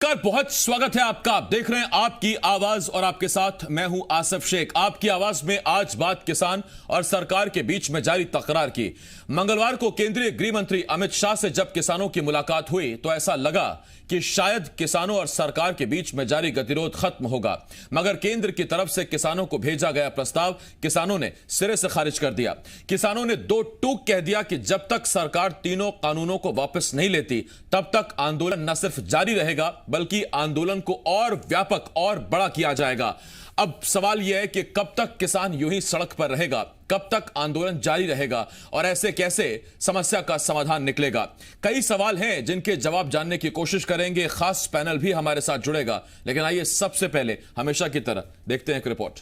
बहुत स्वागत है आपका। आप देख रहे हैं आपकी आवाज और आपके साथ मैं हूं आसिफ शेख। आपकी आवाज में आज बात किसान और सरकार के बीच में जारी तकरार की। मंगलवार को केंद्रीय गृह मंत्री अमित शाह से जब किसानों की मुलाकात हुई तो ऐसा लगा कि शायद किसानों और सरकार के बीच में जारी गतिरोध खत्म होगा, मगर केंद्र की तरफ से किसानों को भेजा गया प्रस्ताव किसानों ने सिरे से खारिज कर दिया। किसानों ने दो टूक कह दिया कि जब तक सरकार तीनों कानूनों को वापस नहीं लेती तब तक आंदोलन न सिर्फ जारी रहेगा बल्कि आंदोलन को और व्यापक और बड़ा किया जाएगा। अब सवाल यह है कि कब तक किसान यूं ही सड़क पर रहेगा, कब तक आंदोलन जारी रहेगा और ऐसे कैसे समस्या का समाधान निकलेगा। कई सवाल हैं जिनके जवाब जानने की कोशिश करेंगे। खास पैनल भी हमारे साथ जुड़ेगा, लेकिन आइए सबसे पहले हमेशा की तरह देखते हैं एक रिपोर्ट।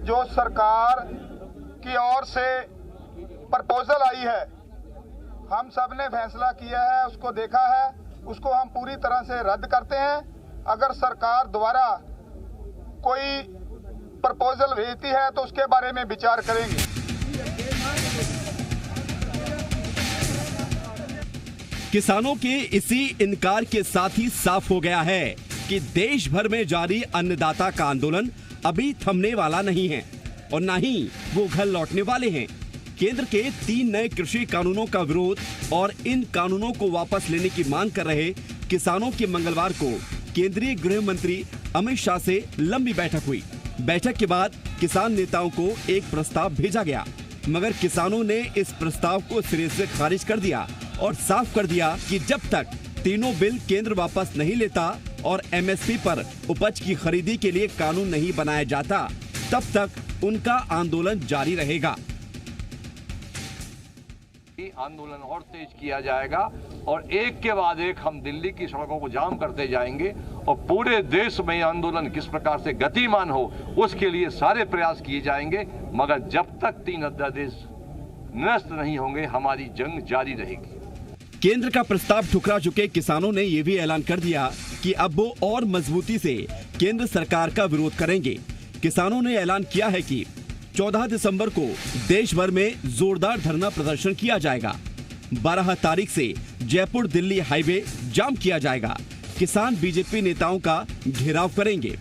जो सरकार की ओर से प्रपोजल आई है, हम सब ने फैसला किया है, उसको देखा है, उसको हम पूरी तरह से रद्द करते हैं। अगर सरकार दोबारा कोई प्रपोजल भेजती है तो उसके बारे में विचार करेंगे। किसानों के इसी इनकार के साथ ही साफ हो गया है कि देश भर में जारी अन्नदाता का आंदोलन अभी थमने वाला नहीं है और न ही वो घर लौटने वाले हैं। केंद्र के 3 नए कृषि कानूनों का विरोध और इन कानूनों को वापस लेने की मांग कर रहे किसानों की मंगलवार को केंद्रीय गृह मंत्री अमित शाह से लंबी बैठक हुई। बैठक के बाद किसान नेताओं को एक प्रस्ताव भेजा गया, मगर किसानों ने इस प्रस्ताव को सिरे से खारिज कर दिया और साफ कर दिया कि जब तक तीनों बिल केंद्र वापस नहीं लेता और एमएसपी पर उपज की खरीदी के लिए कानून नहीं बनाया जाता तब तक उनका आंदोलन जारी रहेगा। आंदोलन और तेज किया जाएगा और एक के बाद एक हम दिल्ली की सड़कों को जाम करते जाएंगे और पूरे देश में आंदोलन किस प्रकार से गतिमान हो उसके लिए सारे प्रयास किए जाएंगे, मगर जब तक 3 अध्यादेश निरस्त नहीं होंगे हमारी जंग जारी रहेगी। केंद्र का प्रस्ताव ठुकरा चुके किसानों ने ये भी ऐलान कर दिया कि अब वो और मजबूती से केंद्र सरकार का विरोध करेंगे। किसानों ने ऐलान किया है कि 14 दिसंबर को देश भर में जोरदार धरना प्रदर्शन किया जाएगा। 12 तारीख से जयपुर दिल्ली हाईवे जाम किया जाएगा। किसान बीजेपी नेताओं का घेराव करेंगे।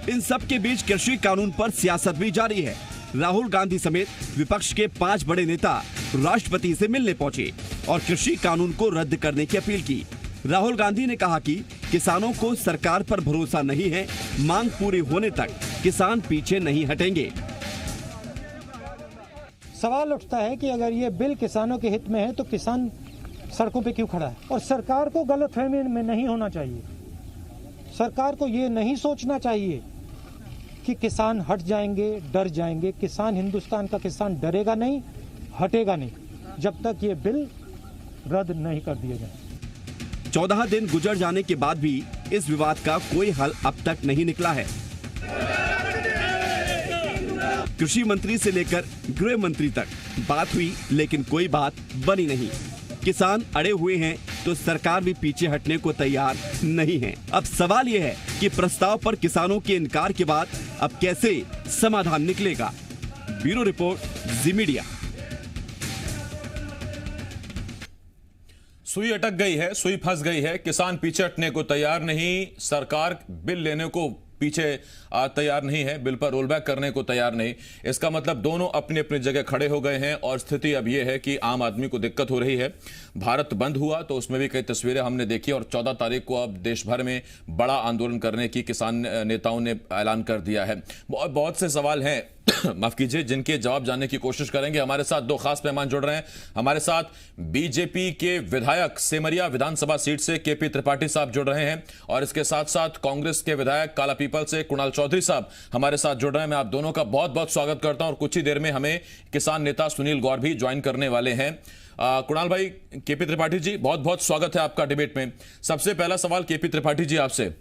इन सब के बीच कृषि कानून पर सियासत भी जारी है। राहुल गांधी समेत विपक्ष के 5 बड़े नेता राष्ट्रपति से मिलने पहुंचे और कृषि कानून को रद्द करने की अपील की। राहुल गांधी ने कहा कि किसानों को सरकार पर भरोसा नहीं है, मांग पूरी होने तक किसान पीछे नहीं हटेंगे। सवाल उठता है कि अगर ये बिल किसानों के हित में है तो किसान सड़कों पे क्यों खड़ा है। और सरकार को गलतफहमी में नहीं होना चाहिए। सरकार को ये नहीं सोचना चाहिए कि किसान हट जाएंगे, डर जाएंगे। किसान, हिंदुस्तान का किसान डरेगा नहीं, हटेगा नहीं जब तक ये बिल रद्द नहीं कर दिए जाए। 14 दिन गुजर जाने के बाद भी इस विवाद का कोई हल अब तक नहीं निकला है। कृषि मंत्री से लेकर गृह मंत्री तक बात हुई, लेकिन कोई बात बनी नहीं। किसान अड़े हुए हैं तो सरकार भी पीछे हटने को तैयार नहीं है। अब सवाल यह है कि प्रस्ताव पर किसानों के इनकार के बाद अब कैसे समाधान निकलेगा। ब्यूरो रिपोर्ट, जी मीडिया। सुई अटक गई है, सुई फंस गई है। किसान पीछे हटने को तैयार नहीं, सरकार बिल लेने को पीछे तैयार नहीं है, बिल पर रोल बैक करने को तैयार नहीं। इसका मतलब दोनों अपनी अपनी जगह खड़े हो गए हैं और स्थिति अब यह है कि आम आदमी को दिक्कत हो रही है। भारत बंद हुआ तो उसमें भी कई तस्वीरें हमने देखी और 14 तारीख को अब देश भर में बड़ा आंदोलन करने की किसान नेताओं ने ऐलान कर दिया है। बहुत से सवाल हैं माफ कीजिए, जिनके जवाब जानने की कोशिश करेंगे। हमारे साथ 2 खास मेहमान जुड़ रहे हैं। हमारे साथ बीजेपी के विधायक सेमरिया विधानसभा सीट से केपी त्रिपाठी साहब जुड़ रहे हैं और इसके साथ साथ कांग्रेस के विधायक काला पीपल से कुणाल चौधरी साहब हमारे साथ जुड़ रहे हैं। मैं आप दोनों का बहुत बहुत स्वागत करता हूं और कुछ ही देर में हमें किसान नेता सुनील गौर भी ज्वाइन करने वाले हैं। कुणाल भाई, केपी त्रिपाठी जी, बहुत बहुत स्वागत है आपका डिबेट में। सबसे पहला सवाल केपी त्रिपाठी जी आपसे।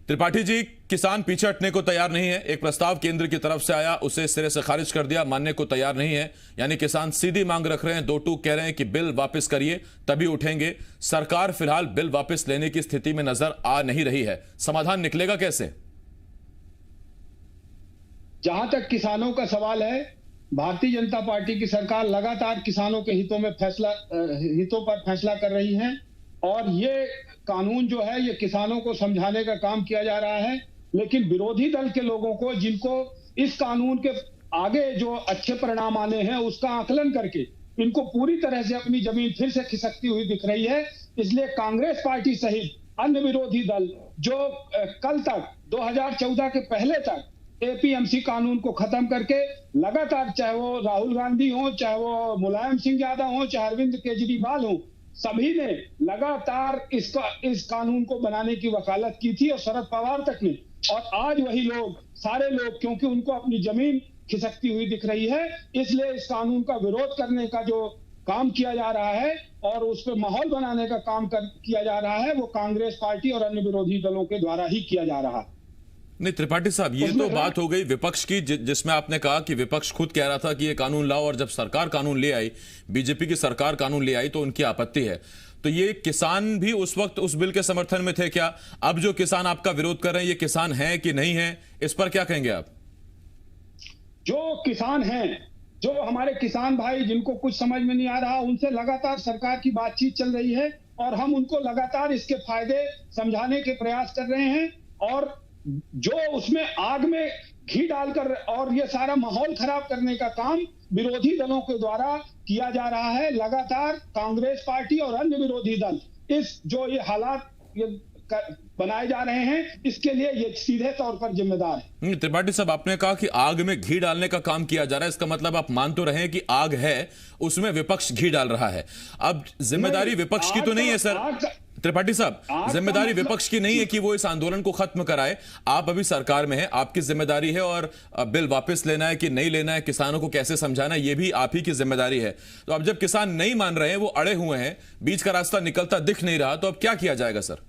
त्रिपाठी जी, किसान पीछे हटने को तैयार नहीं है। एक प्रस्ताव केंद्र की तरफ से आया, उसे सिरे से खारिज कर दिया, मानने को तैयार नहीं है। यानी किसान सीधी मांग रख रहे हैं, 2 टूक कह रहे हैं कि बिल वापस करिए तभी उठेंगे। सरकार फिलहाल बिल वापस लेने की स्थिति में नजर आ नहीं रही है। समाधान निकलेगा कैसे? जहां तक किसानों का सवाल है, भारतीय जनता पार्टी की सरकार लगातार किसानों के हितों पर फैसला कर रही है और ये कानून जो है ये किसानों को समझाने का काम किया जा रहा है, लेकिन विरोधी दल के लोगों को, जिनको इस कानून के आगे जो अच्छे परिणाम आने हैं उसका आकलन करके इनको पूरी तरह से अपनी जमीन फिर से खिसकती हुई दिख रही है। इसलिए कांग्रेस पार्टी सहित अन्य विरोधी दल जो कल तक 2014 के पहले तक एपीएमसी कानून को खत्म करके लगातार, चाहे वो राहुल गांधी हो, चाहे वो मुलायम सिंह यादव हो, चाहे अरविंद केजरीवाल हो, सभी ने लगातार इस कानून को बनाने की वकालत की थी और शरद पवार तक ने। और आज वही लोग, सारे लोग, क्योंकि उनको अपनी जमीन खिसकती हुई दिख रही है, इसलिए इस कानून का विरोध करने का जो काम किया जा रहा है और उस पर माहौल बनाने का काम किया जा रहा है, वो कांग्रेस पार्टी और अन्य विरोधी दलों के द्वारा ही किया जा रहा है। नहीं त्रिपाठी साहब, ये तो बात हो गई विपक्ष की, जिसमें आपने कहा कि विपक्ष खुद कह रहा था कि ये कानून लाओ, और जब सरकार कानून ले आई, बीजेपी की सरकार कानून ले आई, तो उनकी आपत्ति है। तो ये किसान भी उस वक्त उस बिल के समर्थन में थे क्या? अब जो किसान आपका विरोध कर रहे हैं, ये किसान हैं कि नहीं है, इस पर क्या कहेंगे आप? जो किसान हैं, जो हमारे किसान भाई जिनको कुछ समझ में नहीं आ रहा, उनसे लगातार सरकार की बातचीत चल रही है और हम उनको लगातार इसके फायदे समझाने के प्रयास कर रहे हैं। और जो उसमें आग में घी डालकर और ये सारा माहौल खराब करने का काम विरोधी दलों के द्वारा किया जा रहा है, लगातार कांग्रेस पार्टी और अन्य विरोधी दल इस जो ये हालात बनाए जा रहे हैं, इसके लिए ये सीधे तौर पर जिम्मेदार है। त्रिपाठी साहब, आपने कहा कि आग में घी डालने का काम किया जा रहा है, इसका मतलब आप मान तो रहे हैं कि आग है, उसमें विपक्ष घी डाल रहा है। अब जिम्मेदारी विपक्ष की तो नहीं है सर त्रिपाठी साहब, जिम्मेदारी विपक्ष की नहीं है कि वो इस आंदोलन को खत्म कराए। आप अभी सरकार में हैं, आपकी जिम्मेदारी है, और बिल वापस लेना है कि नहीं लेना है, किसानों को कैसे समझाना है, ये भी आप ही की जिम्मेदारी है। तो अब जब किसान नहीं मान रहे हैं, वो अड़े हुए हैं, बीच का रास्ता निकलता दिख नहीं रहा, तो अब क्या किया जाएगा सर?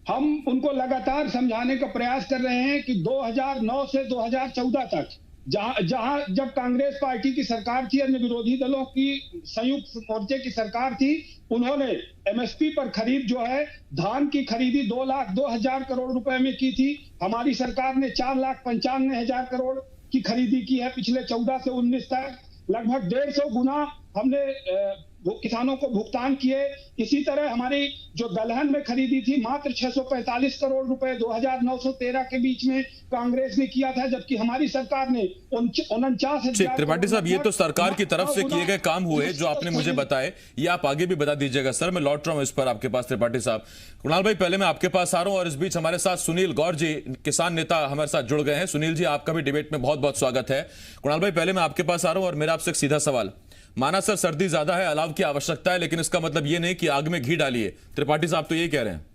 हम उनको लगातार समझाने का प्रयास कर रहे हैं कि 2009 से 2014 तक जब कांग्रेस पार्टी की सरकार थी, अन्य विरोधी दलों की संयुक्त मोर्चे की सरकार थी, उन्होंने एमएसपी पर खरीद जो है धान की खरीदी 2,02,000 करोड़ रुपए में की थी। हमारी सरकार ने 4,95,000 करोड़ की खरीदी की है पिछले 14 से 19 तक। लगभग 150 गुना हमने किसानों को भुगतान किए। इसी तरह हमारी जो दलहन में खरीदी थी मात्र 645 करोड़ रुपए 2009-13 के बीच में कांग्रेस ने किया था, जबकि हमारी सरकार ने 49,000। त्रिपाठी साहब, ये तो सरकार की तरफ से किए गए काम हुए जो आपने मुझे बताए, ये आप आगे भी बता दीजिएगा सर। मैं लौट रहा हूं इस पर आपके पास त्रिपाठी साहब। कुणाल भाई, पहले मैं आपके पास आ रहा हूं, और इस बीच हमारे साथ सुनील गौर जी, किसान नेता, हमारे साथ जुड़ गए हैं। सुनील जी, आपका भी डिबेट में बहुत बहुत स्वागत है। कुणाल भाई, पहले मैं आपके पास आ रहा हूं और मेरा आपसे एक सीधा सवाल, माना सर सर्दी ज्यादा है, अलाव की आवश्यकता है, लेकिन इसका मतलब ये नहीं कि आग में घी डालिए। त्रिपाठी साहब तो ये कह रहे हैं।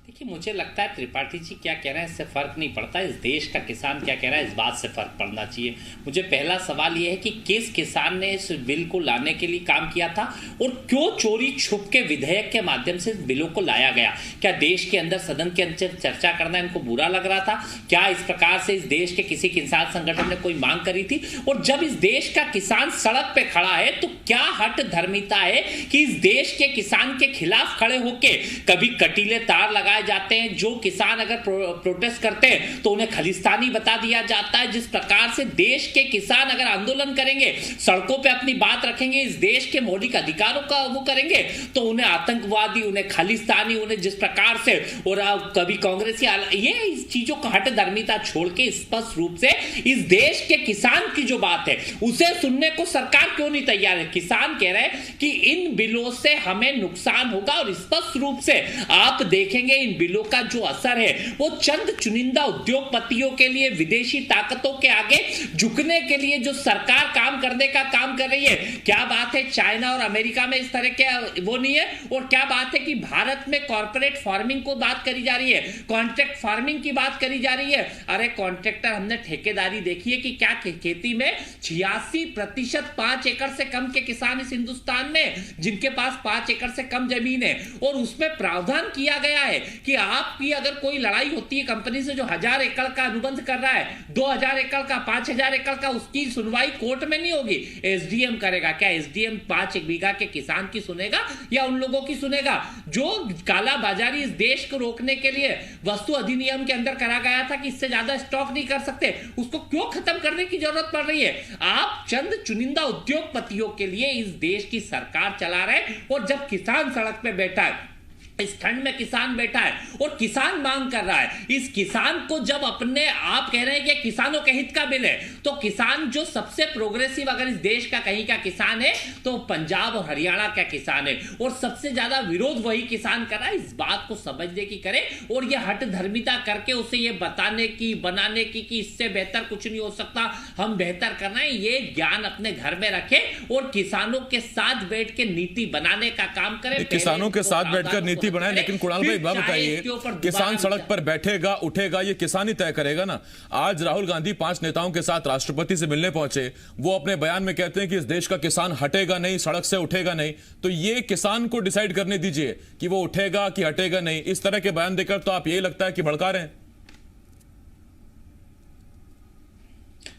देखिए, मुझे लगता है त्रिपाठी जी क्या कह रहे हैं इससे फर्क नहीं पड़ता, इस देश का किसान क्या कह रहा है इस बात से फर्क पड़ना चाहिए। मुझे पहला सवाल यह है कि किस किसान ने इस बिल को लाने के लिए काम किया था और क्यों चोरी छुप के विधेयक के माध्यम से इस बिलों को लाया गया? क्या देश के अंदर, सदन के अंदर चर्चा करना इनको बुरा लग रहा था? क्या इस प्रकार से इस देश के किसी किसान संगठन ने कोई मांग करी थी? और जब इस देश का किसान सड़क पे खड़ा है तो क्या हट धर्मिता है कि इस देश के किसान के खिलाफ खड़े होके कभी कटीले तार लगाए जाते हैं, जो किसान अगर प्रोटेस्ट करते हैं तो उन्हें खालिस्तानी बता दिया जाता है। जिस प्रकार से देश के किसान अगर आंदोलन करेंगे, सड़कों पे अपनी बात रखेंगे, इस देश के मौलिक अधिकारों का वो करेंगे, तो उन्हें आतंकवादी, उन्हें खालिस्तानी, उन्हें जिस प्रकार से, और कभी कांग्रेसी, ये इस चीजों का हट धर्मिता छोड़ के स्पष्ट रूप से इस देश के किसान की जो बात है उसे सुनने को सरकार क्यों नहीं तैयार है? किसान कह रहे हैं कि इन बिलों से हमें नुकसान होगा, और स्पष्ट रूप से आप देखेंगे इन बिलों का जो असर है वो चंद चुनिंदा उद्योगपतियों के लिए, विदेशी ताकतों के आगे झुकने के लिए जो सरकार काम करने का काम कर रही है। क्या बात है चाइना और अमेरिका में इस तरह के वो नहीं है, और क्या बात है कि भारत में कॉर्पोरेट फार्मिंग को बात करी जा रही है, कॉन्ट्रैक्ट फार्मिंग की बात करी जा रही है। अरे कॉन्ट्रैक्टर, हमने ठेकेदारी देखी है कि क्या खेती में 86% 5 एकड़ से कम के किसान इस हिंदुस्तान में, जिनके पास 5 एकड़ से कम जमीन है, और उसमें प्रावधान किया गया है कि आपकी अगर कोई लड़ाई होती है कंपनी से जो 1000 एकड़ का अनुबंध कर रहा है, 2000 एकड़ का, 5000 एकड़ का, उसकी सुनवाई कोर्ट में नहीं होगी, एसडीएम करेगा। क्या एसडीएम 5 बीघा के किसान की सुनेगा या उन लोगों की सुनेगा? जो काला बाजारी इस देश को रोकने के लिए वस्तु अधिनियम के अंदर करा गया था कि इससे ज्यादा स्टॉक नहीं कर सकते, उसको क्यों खत्म करने की जरूरत पड़ रही है? आप चंद चुनिंदा उद्योगपतियों के लिए इस देश की सरकार चला रहे हैं, और जब किसान सड़क पे बैठा है, इस ठंड में किसान बैठा है और किसान मांग कर रहा है, इस किसान को जब अपने आप कह रहे हैं कि किसानों के हित का बिल है, तो किसान जो सबसे प्रोग्रेसिव अगर इस देश का कहीं का किसान है तो पंजाब और हरियाणा का किसान है, और सबसे ज्यादा विरोध वही किसान कर रहा है। इस बात को समझने की करे और ये हट धर्मिता करके उसे ये बताने की, बनाने की कि इससे बेहतर कुछ नहीं हो सकता, हम बेहतर कर रहे हैं, ये ज्ञान अपने घर में रखे और किसानों के साथ बैठ के नीति बनाने का काम करें। किसानों के साथ बैठकर नीति बनाए, लेकिन कुणाल भाई बात बताइए, किसान सड़क पर बैठेगा उठेगा ये किसान ही तय करेगा ना। आज राहुल गांधी 5 नेताओं के साथ राष्ट्रपति से मिलने पहुंचे, वो अपने बयान में कहते हैं कि इस देश का किसान हटेगा नहीं, सड़क से उठेगा नहीं, तो ये किसान को डिसाइड करने दीजिए कि वो उठेगा कि हटेगा नहीं। इस तरह के बयान देकर तो आप यही लगता है कि भड़का रहे हैं।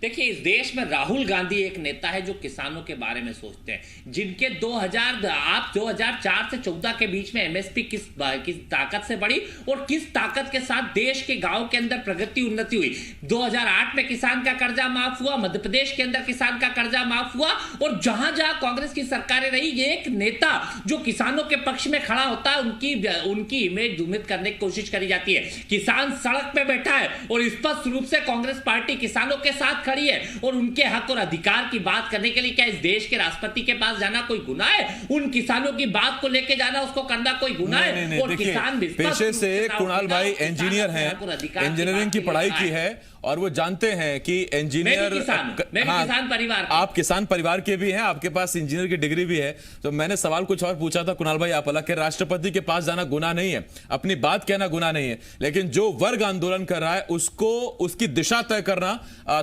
देखिए, इस देश में राहुल गांधी एक नेता है जो किसानों के बारे में सोचते हैं, जिनके 2004 से 14 के बीच में एमएसपी किस ताकत से बढ़ी और किस ताकत के साथ देश के गांव के अंदर प्रगति उन्नति हुई। 2008 में किसान का कर्जा माफ हुआ, मध्य प्रदेश के अंदर किसान का कर्जा माफ हुआ, और जहां जहां कांग्रेस की सरकारें रही, एक नेता जो किसानों के पक्ष में खड़ा होता है उनकी इमेज धूमित करने की कोशिश करी जाती है। किसान सड़क पे बैठा है और स्पष्ट रूप से कांग्रेस पार्टी किसानों के साथ खड़ी है, और उनके हक और अधिकार की बात करने के लिए क्या इस देश के राष्ट्रपति के पास जाना कोई गुनाह है? उन किसानों की बात को लेके जाना, उसको करना कोई गुनाह है? और किसान पेशे से कुणाल भाई इंजीनियर हैं, इंजीनियरिंग की पढ़ाई की है, और वो जानते हैं कि इंजीनियर, किसान परिवार, आप किसान परिवार के भी हैं, आपके पास इंजीनियर की डिग्री भी है। तो मैंने सवाल कुछ और पूछा था कुणाल भाई, आप अलग के राष्ट्रपति के पास जाना गुनाह नहीं है, अपनी बात कहना गुनाह नहीं है, लेकिन जो वर्ग आंदोलन कर रहा है उसको, उसकी दिशा तय करना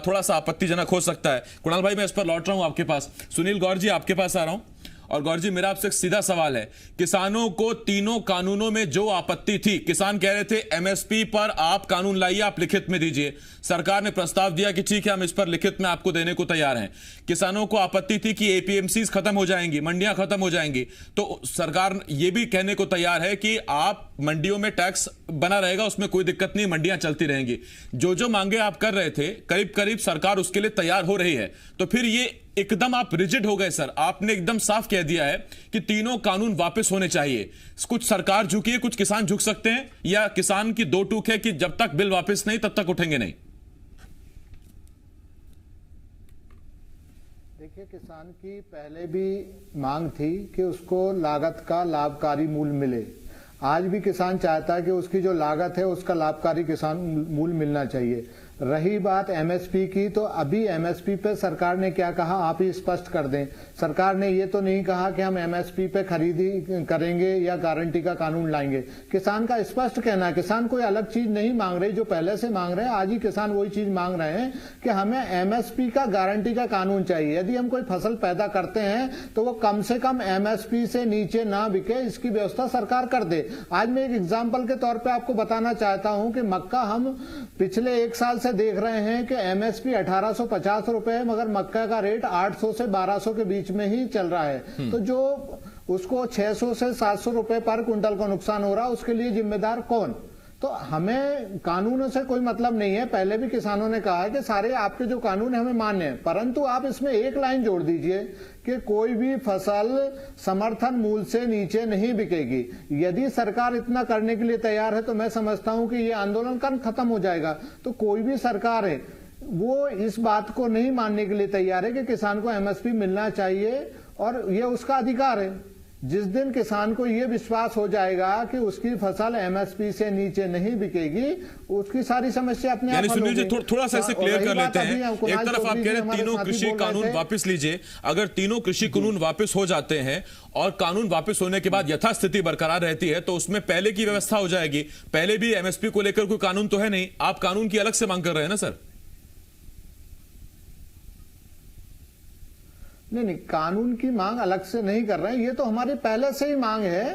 थोड़ा सा आपत्तिजनक हो सकता है। कुणाल भाई, मैं इस पर लौट रहा हूं आपके पास। सुनील गौर जी, आपके पास आ रहा हूं। और गौर जी, मेरा आपसे एक सीधा सवाल है, किसानों को तीनों कानूनों में जो आपत्ति थी, किसान कह रहे थे एमएसपी पर आप कानून लाइए, आप लिखित में दीजिए, सरकार ने प्रस्ताव दिया कि ठीक है हम इस पर लिखित में आपको देने को तैयार हैं। किसानों को आपत्ति थी कि एपीएमसीज खत्म हो जाएंगी, मंडियां खत्म हो जाएंगी, तो सरकार यह भी कहने को तैयार है कि आप मंडियों में टैक्स बना रहेगा, उसमें कोई दिक्कत नहीं, मंडियां चलती रहेंगी। जो मांगे आप कर रहे थे, करीब करीब सरकार उसके लिए तैयार हो रही है, तो फिर ये एकदम आप रिजिड हो गए सर। आपने एकदम साफ कह दिया है कि तीनों कानून वापस होने चाहिए। कुछ सरकार झुकी है, कुछ किसान झुक सकते हैं, या किसान की दो टूक है कि जब तक बिल वापस नहीं तब तक उठेंगे नहीं? देखिए, किसान की पहले भी मांग थी कि उसको लागत का लाभकारी मूल्य मिले। आज भी किसान चाहता है कि उसकी जो लागत है उसका लाभकारी किसान मूल्य मिलना चाहिए। रही बात एमएसपी की, तो अभी एमएसपी पे सरकार ने क्या कहा आप ही स्पष्ट कर दें। सरकार ने ये तो नहीं कहा कि हम एमएसपी पे खरीदी करेंगे या गारंटी का कानून लाएंगे। किसान का स्पष्ट कहना है, किसान कोई अलग चीज नहीं मांग रहे, जो पहले से मांग रहे हैं आज ही किसान वही चीज मांग रहे हैं कि हमें एमएसपी का गारंटी का कानून चाहिए। यदि हम कोई फसल पैदा करते हैं तो वो कम से कम एमएसपी से नीचे ना बिके, इसकी व्यवस्था सरकार कर दे। आज मैं एक एग्जाम्पल के तौर पर आपको बताना चाहता हूं कि मक्का हम पिछले 1 साल से देख रहे हैं कि एमएसपी 1850 रुपए है, मगर मक्का का रेट 800 से 1200 के बीच में ही चल रहा है। तो जो उसको 600 से 700 रुपए पर क्विंटल का नुकसान हो रहा है, उसके लिए जिम्मेदार कौन? तो हमें कानूनों से कोई मतलब नहीं है। पहले भी किसानों ने कहा है कि सारे आपके जो कानून है हमें मान्य है, परंतु आप इसमें एक लाइन जोड़ दीजिए कि कोई भी फसल समर्थन मूल्य से नीचे नहीं बिकेगी। यदि सरकार इतना करने के लिए तैयार है तो मैं समझता हूं कि ये आंदोलन कल खत्म हो जाएगा। तो कोई भी सरकार है वो इस बात को नहीं मानने के लिए तैयार है कि किसान को एमएसपी मिलना चाहिए, और ये उसका अधिकार है। जिस दिन किसान को यह विश्वास हो जाएगा कि उसकी फसल एमएसपी से नीचे नहीं बिकेगी, उसकी सारी समस्या अपने आप हल होगी। सुनील जी, थोड़ा सा इसे क्लियर कर लेते हैं। एक तरफ आप कह रहे हैं तीनों कृषि कानून वापस लीजिए, अगर तीनों कृषि कानून वापस हो जाते हैं और कानून वापस होने के बाद यथास्थिति बरकरार रहती है तो उसमें पहले की व्यवस्था हो जाएगी। पहले भी एमएसपी को लेकर कोई कानून तो है नहीं, आप कानून की अलग से मांग कर रहे हैं ना सर? नहीं, कानून की मांग अलग से नहीं कर रहे हैं, ये तो हमारी पहले से ही मांग है।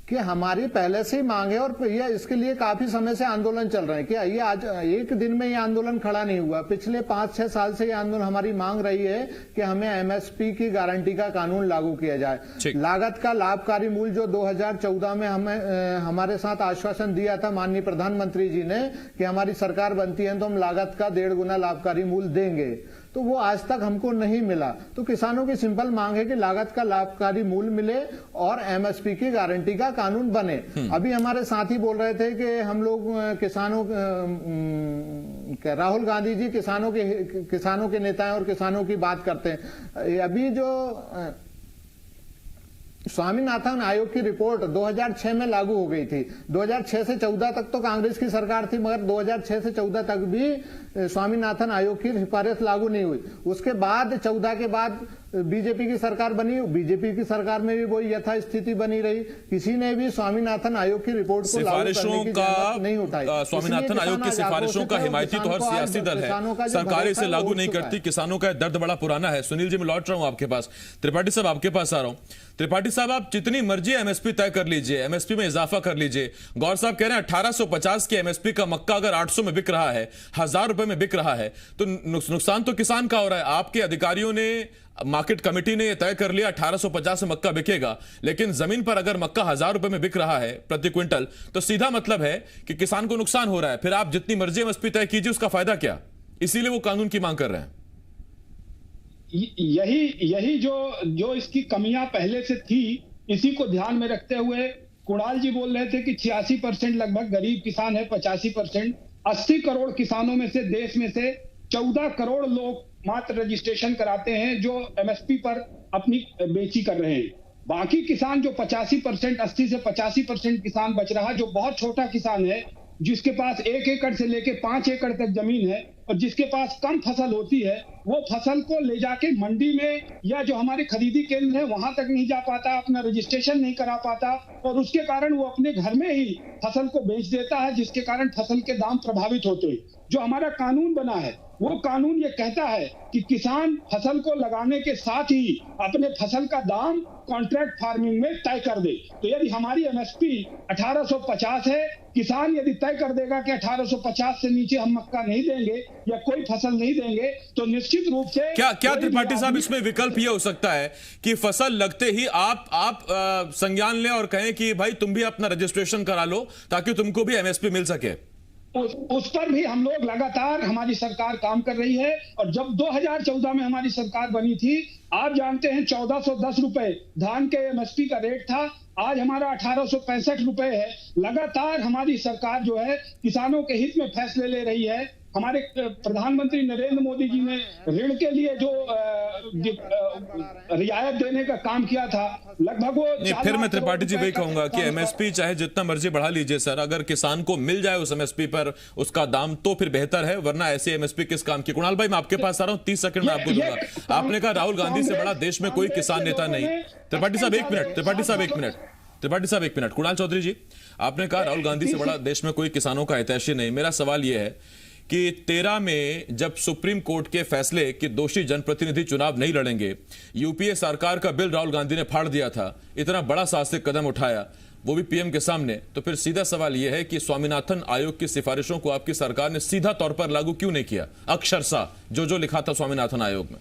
कि हमारी पहले से ही मांग है और ये इसके लिए काफी समय से आंदोलन चल रहे हैं कि ये आज एक दिन में ये आंदोलन खड़ा नहीं हुआ। पिछले 5-6 साल से ये आंदोलन हमारी मांग रही है कि हमें एमएसपी की गारंटी का कानून लागू किया जाए। लागत का लाभकारी मूल्य जो 2014 में हमारे साथ आश्वासन दिया था माननीय प्रधानमंत्री जी ने कि हमारी सरकार बनती है तो हम लागत का 1.5 गुना लाभकारी मूल्य देंगे, तो वो आज तक हमको नहीं मिला। तो किसानों की सिंपल मांग है कि लागत का लाभकारी मूल्य मिले और एमएसपी की गारंटी का कानून बने। अभी हमारे साथी बोल रहे थे कि हम लोग राहुल गांधी जी किसानों के नेता हैं और किसानों की बात करते हैं। अभी जो स्वामीनाथन आयोग की रिपोर्ट 2006 में लागू हो गई थी। 2006 से 14 तक तो कांग्रेस की सरकार थी, मगर 2006 से 14 तक भी स्वामीनाथन आयोग की सिफारिश लागू नहीं हुई। उसके बाद 14 के बाद बीजेपी की सरकार बनी, बीजेपी की सरकार में भी वही यथास्थिति बनी रही। किसी ने भी स्वामीनाथन आयोग की रिपोर्ट को लागू करने की जरूरत नहीं उठाई। स्वामीनाथन आयोग की सिफारिशों का हिमायती तो हर सियासी दल है, सरकार इसे लागू नहीं करती। किसानों का दर्द बड़ा पुराना है। सुनील जी, मैं लौट रहा हूं आपके पास। त्रिपाठी साहब, आपके पास आ रहा हूं। त्रिपाठी साहब, आप जितनी मर्जी एमएसपी तय कर लीजिए, एमएसपी में इजाफा कर लीजिए। गौर साहब कह रहे हैं 1850 की एमएसपी का मक्का अगर 800 में बिक रहा है, 1000 रुपए में बिक रहा है, तो नुकसान तो किसान का हो रहा है। आपके अधिकारियों ने, मार्केट कमेटी ने यह तय कर लिया 1850 में मक्का बिकेगा, लेकिन जमीन पर अगर मक्का 1000 रुपए में बिक रहा है प्रति क्विंटल, तो सीधा मतलब है कि किसान को नुकसान हो रहा है। फिर आप जितनी मर्जी एमएसपी तय कीजिए, उसका फायदा क्या? इसीलिए वो कानून की मांग कर रहे हैं। यही जो इसकी कमियां पहले से थी, इसी को ध्यान में रखते हुए कुणाल जी बोल रहे थे कि 86% लगभग गरीब किसान है, 85%। 80 करोड़ किसानों में से देश में से 14 करोड़ लोग मात्र रजिस्ट्रेशन कराते हैं जो एमएसपी पर अपनी बेची कर रहे हैं। बाकी किसान जो 85%, 80 से 85% किसान बच रहा, जो बहुत छोटा किसान है, जिसके पास 1 एकड़ से लेके 5 एकड़ तक जमीन है और जिसके पास कम फसल होती है, वो फसल को ले जाके मंडी में या जो हमारे खरीदी केंद्र है वहां तक नहीं जा पाता, अपना रजिस्ट्रेशन नहीं करा पाता और उसके कारण वो अपने घर में ही फसल को बेच देता है, जिसके कारण फसल के दाम प्रभावित होते हैं। जो हमारा कानून बना है वो कानून ये कहता है कि किसान फसल को लगाने के साथ ही अपने फसल का दाम कॉन्ट्रैक्ट फार्मिंग में तय कर दे। तो यदि हमारी एमएसपी 1850 है, किसान यदि तय कर देगा कि 1850 से नीचे हम मक्का नहीं देंगे या कोई फसल नहीं देंगे, तो निश्चित रूप से क्या त्रिपाठी साहब, इसमें विकल्प यह हो सकता है कि फसल लगते ही आप संज्ञान लें और कहें कि भाई तुम भी अपना रजिस्ट्रेशन करा लो ताकि तुमको भी एमएसपी मिल सके? उस पर भी हम लोग लगातार, हमारी सरकार काम कर रही है। और जब 2014 में हमारी सरकार बनी थी, आप जानते हैं 1410 रुपए धान के एमएसपी का रेट था, आज हमारा 1865 रुपए है। लगातार हमारी सरकार जो है किसानों के हित में फैसले ले रही है। हमारे प्रधानमंत्री नरेंद्र मोदी जी ने ऋण के लिए जो रियायत देने का काम किया था, लगभग वो नहीं। फिर मैं त्रिपाठी जी वही कहूंगा कि एमएसपी चाहे जितना मर्जी बढ़ा लीजिए सर, अगर किसान को मिल जाए उस एमएसपी पर उसका दाम तो फिर बेहतर है, वरना ऐसे एमएसपी किस काम की? कुणाल भाई, मैं आपके पास आ रहा हूं, 30 सेकंड में आपको दूंगा। आपने कहा राहुल गांधी से बड़ा देश में कोई किसान नेता नहीं। त्रिपाठी साहब एक मिनट, त्रिपाठी साहब एक मिनट। कुणाल चौधरी जी, आपने कहा राहुल गांधी से बड़ा देश में कोई किसानों का हितैषी नहीं। मेरा सवाल यह है कि 13 में जब सुप्रीम कोर्ट के फैसले कि दोषी जनप्रतिनिधि चुनाव नहीं लड़ेंगे, यूपीए सरकार का बिल राहुल गांधी ने फाड़ दिया था, इतना बड़ा साहसिक कदम उठाया, वो भी पीएम के सामने, तो फिर सीधा सवाल यह है कि स्वामीनाथन आयोग की सिफारिशों को आपकी सरकार ने सीधा तौर पर लागू क्यों नहीं किया, अक्षरशः जो लिखा था स्वामीनाथन आयोग में?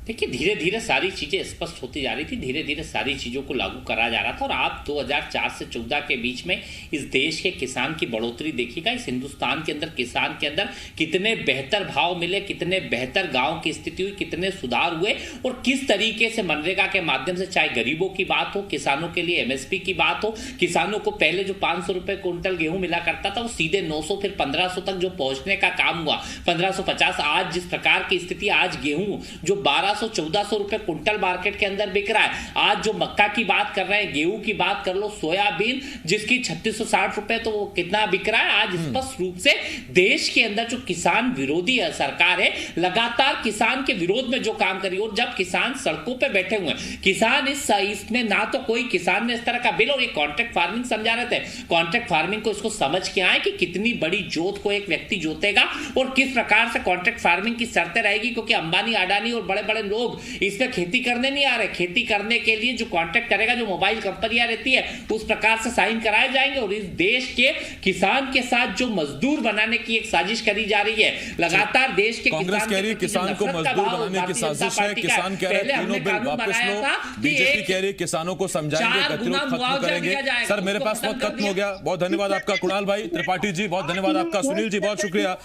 देखिए, धीरे धीरे सारी चीजें स्पष्ट होती जा रही थी, धीरे धीरे सारी चीजों को लागू करा जा रहा था। और आप 2004 से 14 के बीच में इस देश के किसान की बढ़ोतरी देखिएगा। इस हिंदुस्तान के अंदर किसान के अंदर कितने बेहतर भाव मिले, कितने बेहतर गांव की स्थिति हुई, कितने सुधार हुए और किस तरीके से मनरेगा के माध्यम से, चाहे गरीबों की बात हो, किसानों के लिए एमएसपी की बात हो, किसानों को पहले जो 500 रुपए क्विंटल गेहूं मिला करता था वो सीधे 900 फिर 1500 तक जो पहुंचने का काम हुआ, 1550। आज जिस प्रकार की स्थिति, आज गेहूं जो 1400 रुपए कुंटल मार्केट के अंदर बिक रहा है, आज जो मक्का की बात कर रहे हैं, गेहूं की बात कर लो, सोयाबीन जिसकी 3660 रुपए, तो वो कितना बिक रहा है। आज स्पष्ट रूप से देश के अंदर जो किसान विरोधी सरकार है, लगातार किसान के विरोध में जो काम करी। और जब किसान सड़कों पे बैठे हुए हैं, किसान इसमें ना तो कोई किसान ने इस तरह का बिल, और ये कॉन्ट्रैक्ट फार्मिंग समझा रहे थे, कॉन्ट्रैक्ट फार्मिंग को इसको समझ के आए कि कितनी बड़ी जोत को एक व्यक्ति जोतेगा और किस प्रकार से कॉन्ट्रैक्ट फार्मिंग की शर्तें रहेगी, क्योंकि अंबानी, अडानी और बड़े बड़े लोग इस पे खेती करने नहीं आ रहे। खेती करने के लिए जो कॉन्ट्रैक्ट करेगा, जो मोबाइल कंपनियां रहती है, उस प्रकार से साइन कराए जाएंगे और इस देश के किसान के साथ जो मजदूर बनाने की एक साजिश करी जा रही है, लगातार देश के कांग्रेस कह रही है किसान को मजदूर बनाने की साजिश है। किसान कह रहे हैं तीनों बिल वापस लो, बीजेपी कह रही है किसानों को समझाएंगे, गतिरोध खत्म करेंगे। सर मेरे पास वक्त खत्म हो गया। बहुत धन्यवाद आपका कुणाल भाई, त्रिपाठी जी बहुत धन्यवाद आपका, सुनील जी बहुत शुक्रिया।